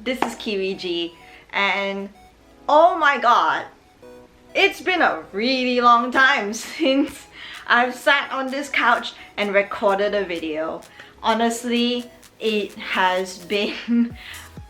this is Kiwiji, and oh my god, it's been a really long time since I've sat on this couch and recorded a video. Honestly, it has been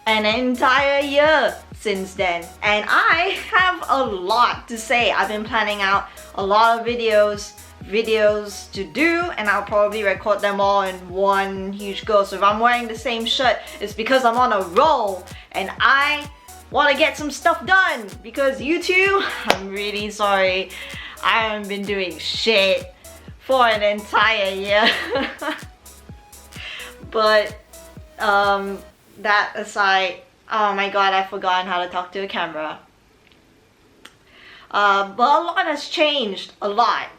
an entire year since then, and I have a lot to say. I've been planning out a lot of videos to do, and I'll probably record them all in one huge go. So if I'm wearing the same shirt, it's because I'm on a roll and I want to get some stuff done. Because you two, I'm really sorry, I haven't been doing shit for an entire year. But that aside, oh my god, I've forgotten how to talk to a camera. But a lot has changed, a lot.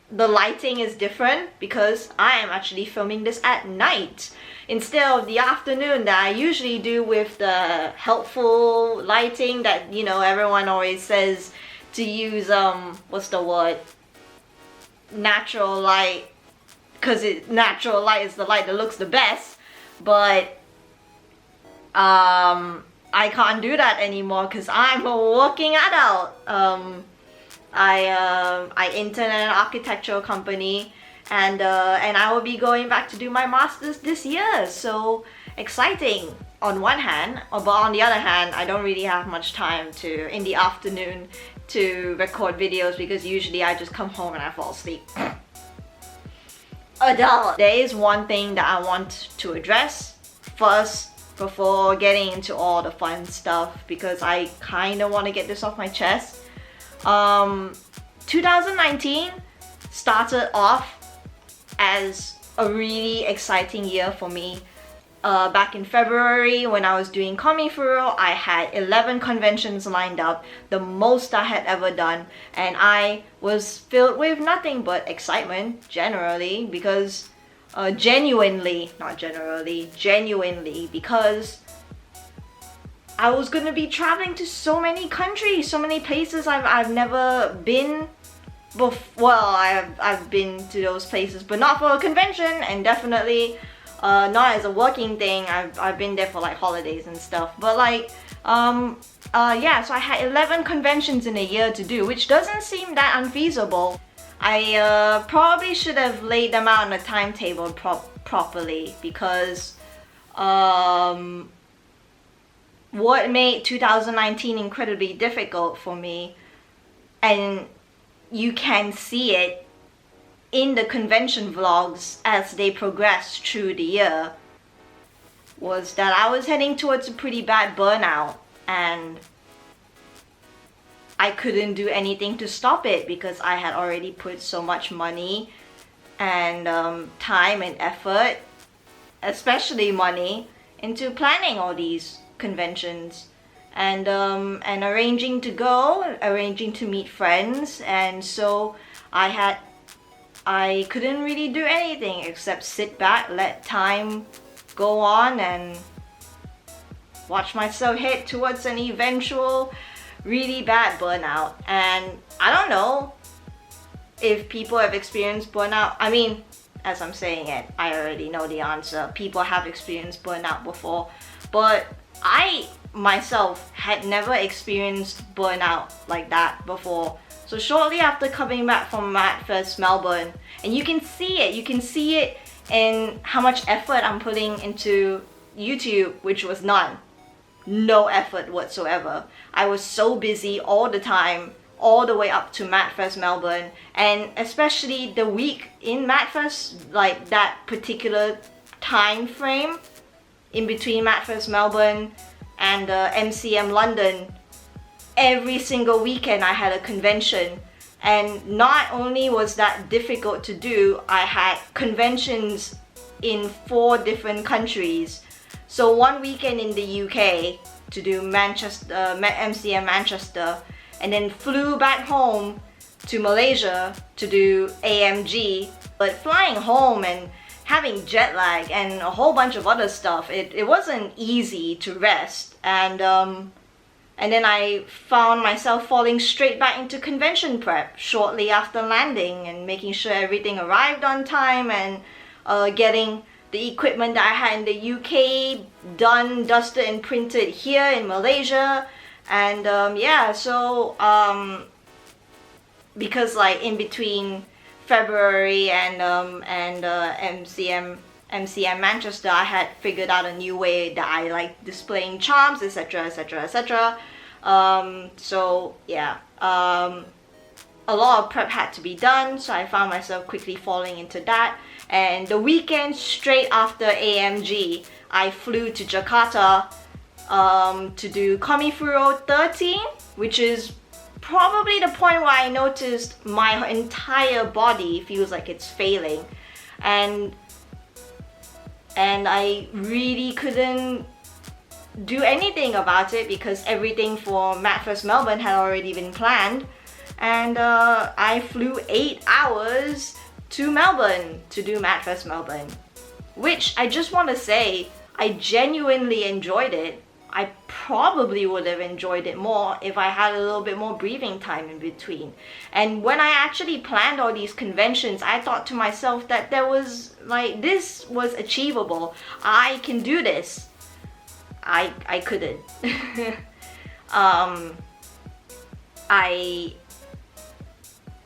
The lighting is different because I am actually filming this at night instead of the afternoon that I usually do with the helpful lighting that, you know, everyone always says to use, what's the word? Natural light, because natural light is the light that looks the best. But I can't do that anymore because I'm a working adult. I intern at an architectural company, and I will be going back to do my master's this year. So exciting on one hand, but on the other hand, I don't really have much time in the afternoon to record videos because usually I just come home and I fall asleep. Adult. There is one thing that I want to address first before getting into all the fun stuff, because I kind of want to get this off my chest. 2019 started off as a really exciting year for me. Back in February, when I was doing Komifuro, I had 11 conventions lined up, the most I had ever done, and I was filled with nothing but excitement generally, because genuinely, because I was gonna be traveling to so many countries, so many places I've never been before. Well, I've been to those places, but not for a convention, and definitely not as a working thing. I've been there for like holidays and stuff. But like, yeah, so I had 11 conventions in a year to do, which doesn't seem that unfeasible. I probably should have laid them out on a timetable properly, because what made 2019 incredibly difficult for me, and you can see it in the convention vlogs as they progress through the year, was that I was heading towards a pretty bad burnout, and I couldn't do anything to stop it because I had already put so much money and time and effort, especially money, into planning all these conventions and arranging to go, arranging to meet friends. And so I couldn't really do anything except sit back, let time go on, and watch myself head towards an eventual really bad burnout. And I don't know if people have experienced burnout. I mean, as I'm saying it, I already know the answer. People have experienced burnout before, but I myself had never experienced burnout like that before. So shortly after coming back from MatFest Melbourne, and you can see it in how much effort I'm putting into YouTube, which was none. No effort whatsoever. I was so busy all the time, all the way up to MatFest Melbourne, and especially the week in MatFest, like that particular time frame in between MatFest Melbourne and MCM London. Every single weekend I had a convention, and not only was that difficult to do, I had conventions in 4 different countries. So one weekend in the UK to do MCM Manchester, and then flew back home to Malaysia to do AMG. But flying home and having jet lag and a whole bunch of other stuff, it wasn't easy to rest. And then I found myself falling straight back into convention prep shortly after landing, and making sure everything arrived on time, and getting the equipment that I had in the UK done, dusted and printed here in Malaysia. And yeah, so because like in between February and MCM Manchester, I had figured out a new way that I like displaying charms, etc, etc, etc. So yeah, a lot of prep had to be done, so I found myself quickly falling into that. And the weekend straight after AMG, I flew to Jakarta to do Komifuro 13, which is probably the point where I noticed my entire body feels like it's failing, and I really couldn't do anything about it because everything for MatFest Melbourne had already been planned. And I flew 8 hours to Melbourne to do MatFest Melbourne, which I just want to say, I genuinely enjoyed it. I probably would have enjoyed it more if I had a little bit more breathing time in between. And when I actually planned all these conventions, I thought to myself that there was like, this was achievable. I can do this. I couldn't. I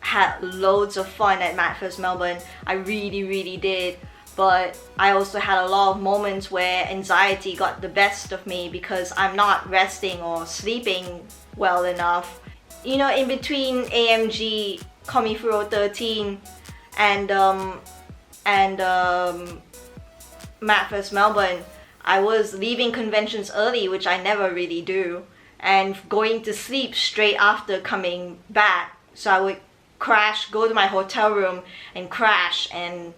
had loads of fun at MatFest Melbourne. I really did. But I also had a lot of moments where anxiety got the best of me because I'm not resting or sleeping well enough. You know, in between AMG Komifuro 13 and MatFest Melbourne, I was leaving conventions early, which I never really do, and going to sleep straight after coming back. So I would crash, go to my hotel room and crash and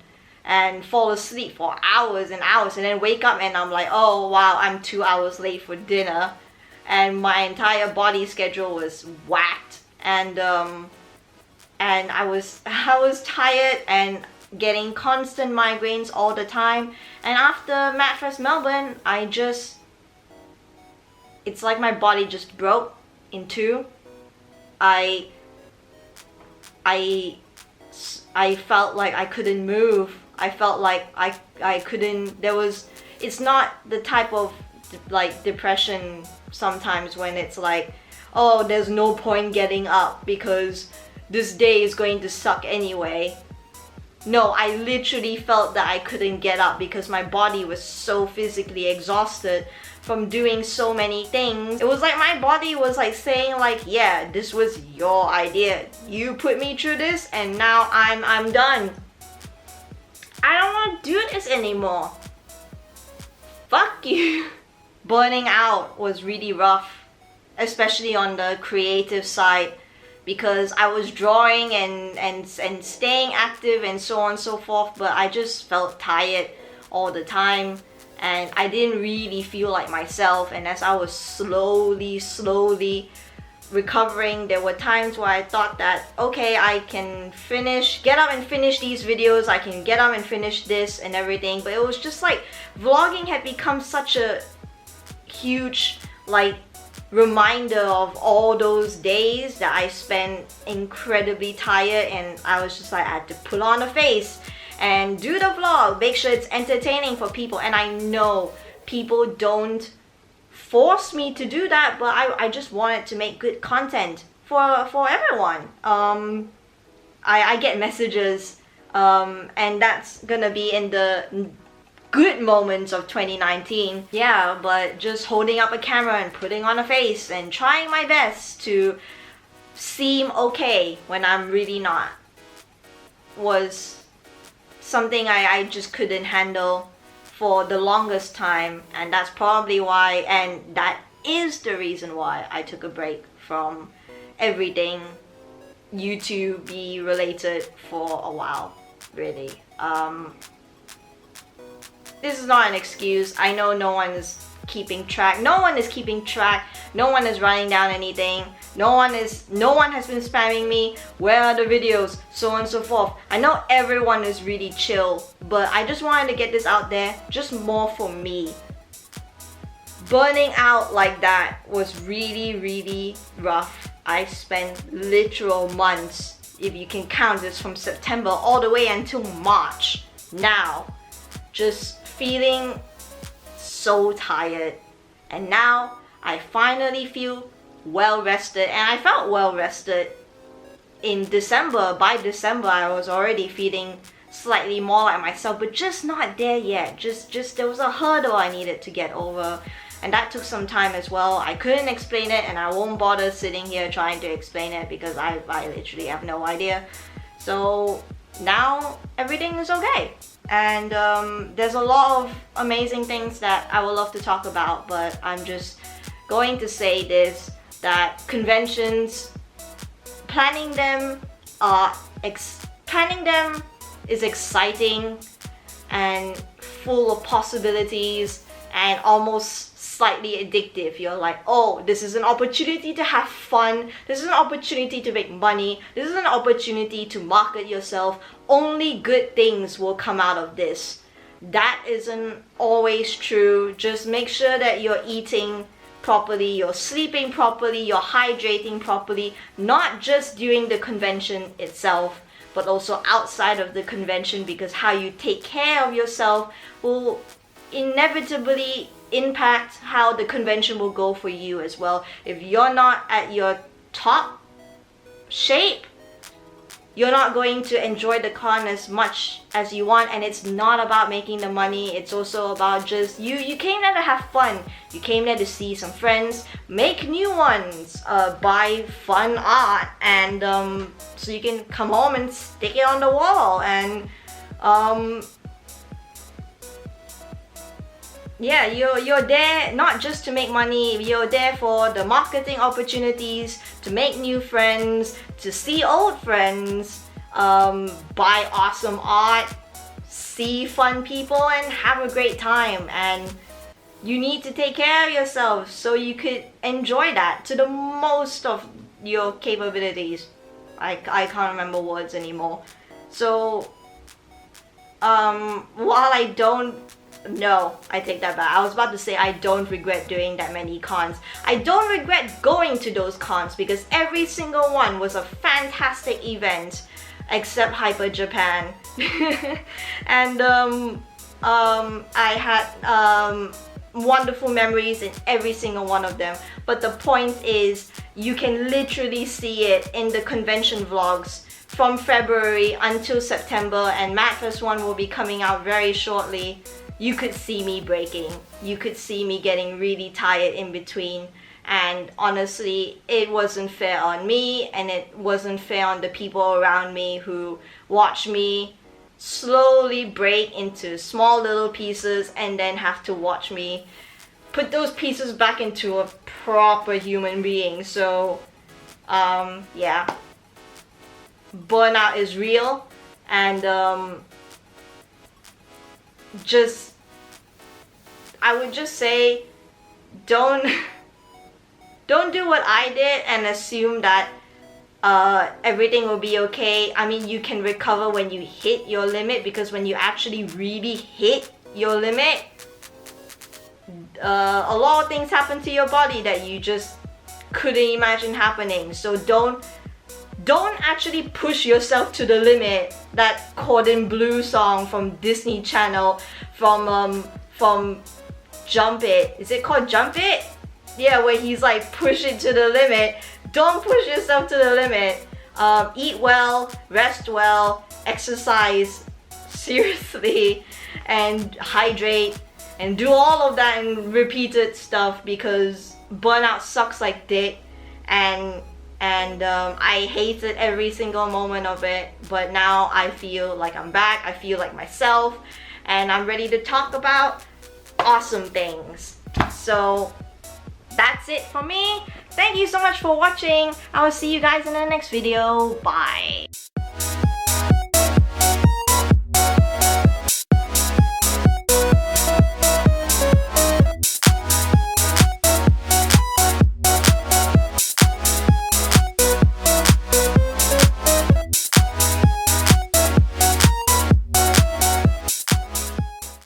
fall asleep for hours and hours, and then wake up and I'm like, oh wow, I'm 2 hours late for dinner, and my entire body schedule was whacked, and I was tired and getting constant migraines all the time. And after MatFest Melbourne, it's like my body just broke in two. I felt like I couldn't move. I felt like I couldn't, it's not the type of like depression sometimes when it's like, oh, there's no point getting up because this day is going to suck anyway. No, I literally felt that I couldn't get up because my body was so physically exhausted from doing so many things. It was like my body was like saying like, yeah, this was your idea. You put me through this and now I'm done. I don't want to do this anymore. Fuck you. Burning out was really rough, especially on the creative side, because I was drawing and staying active and so on and so forth, but I just felt tired all the time and I didn't really feel like myself. And as I was slowly recovering, there were times where I thought that, okay, I can get up and finish these videos, I can get up and finish this and everything, but it was just like vlogging had become such a huge like reminder of all those days that I spent incredibly tired, and I was just like, I had to put on a face and do the vlog, make sure it's entertaining for people. And I know people don't force me to do that, but I just wanted to make good content for everyone. I get messages and that's gonna be in the good moments of 2019. Yeah, but just holding up a camera and putting on a face and trying my best to seem okay when I'm really not was something I just couldn't handle for the longest time. And that's probably why, and that is the reason why I took a break from everything YouTube related for a while, really. This is not an excuse. I know no one is keeping track. No one is keeping track. No one is writing down anything. No one has been spamming me. Where are the videos? So on and so forth. I know everyone is really chill, but I just wanted to get this out there, just more for me. Burning out like that was really rough. I spent literal months, if you can count this, from September all the way until March now, just feeling so tired. And now I finally feel well rested, and I felt well rested in December. By December, I was already feeling slightly more like myself, but just not there yet. Just there was a hurdle I needed to get over, and that took some time as well. I couldn't explain it, and I won't bother sitting here trying to explain it because I literally have no idea. So now everything is okay, and there's a lot of amazing things that I would love to talk about, but I'm just going to say this, that conventions, planning them is exciting and full of possibilities and almost slightly addictive. You're like, oh, this is an opportunity to have fun, this is an opportunity to make money, this is an opportunity to market yourself. Only good things will come out of this. That isn't always true. Just make sure that you're eating properly, you're sleeping properly, you're hydrating properly, not just during the convention itself, but also outside of the convention, because how you take care of yourself will inevitably impact how the convention will go for you as well. If you're not at your top shape, you're not going to enjoy the con as much as you want. And it's not about making the money, it's also about just you came there to have fun. You came there to see some friends, make new ones, buy fun art, and so you can come home and stick it on the wall. And yeah, you're there not just to make money, you're there for the marketing opportunities, to make new friends, to see old friends, buy awesome art, see fun people, and have a great time. And you need to take care of yourself so you could enjoy that to the most of your capabilities. I can't remember words anymore. So while I don't, no, I take that back. I was about to say I don't regret doing that many cons. I don't regret going to those cons because every single one was a fantastic event, except Hyper Japan. And I had wonderful memories in every single one of them. But the point is, you can literally see it in the convention vlogs from February until September, and MATFest 1 will be coming out very shortly. You could see me breaking. You could see me getting really tired in between. And honestly, it wasn't fair on me, and it wasn't fair on the people around me who watched me slowly break into small little pieces and then have to watch me put those pieces back into a proper human being. So yeah, burnout is real, and I would just say, don't do what I did and assume that everything will be okay. I mean, you can recover when you hit your limit, because when you actually really hit your limit, a lot of things happen to your body that you just couldn't imagine happening. So don't actually push yourself to the limit. That Cordon Bleu song from Disney Channel, from Jump It. Is it called Jump It? Yeah, where he's like, push it to the limit. Don't push yourself to the limit. Eat well, rest well, exercise seriously, and hydrate, and do all of that and repeated stuff, because burnout sucks like dick. And I hated every single moment of it, but now I feel like I'm back, I feel like myself, and I'm ready to talk about awesome things. So that's it for me. Thank you so much for watching. I will see you guys in the next video. Bye.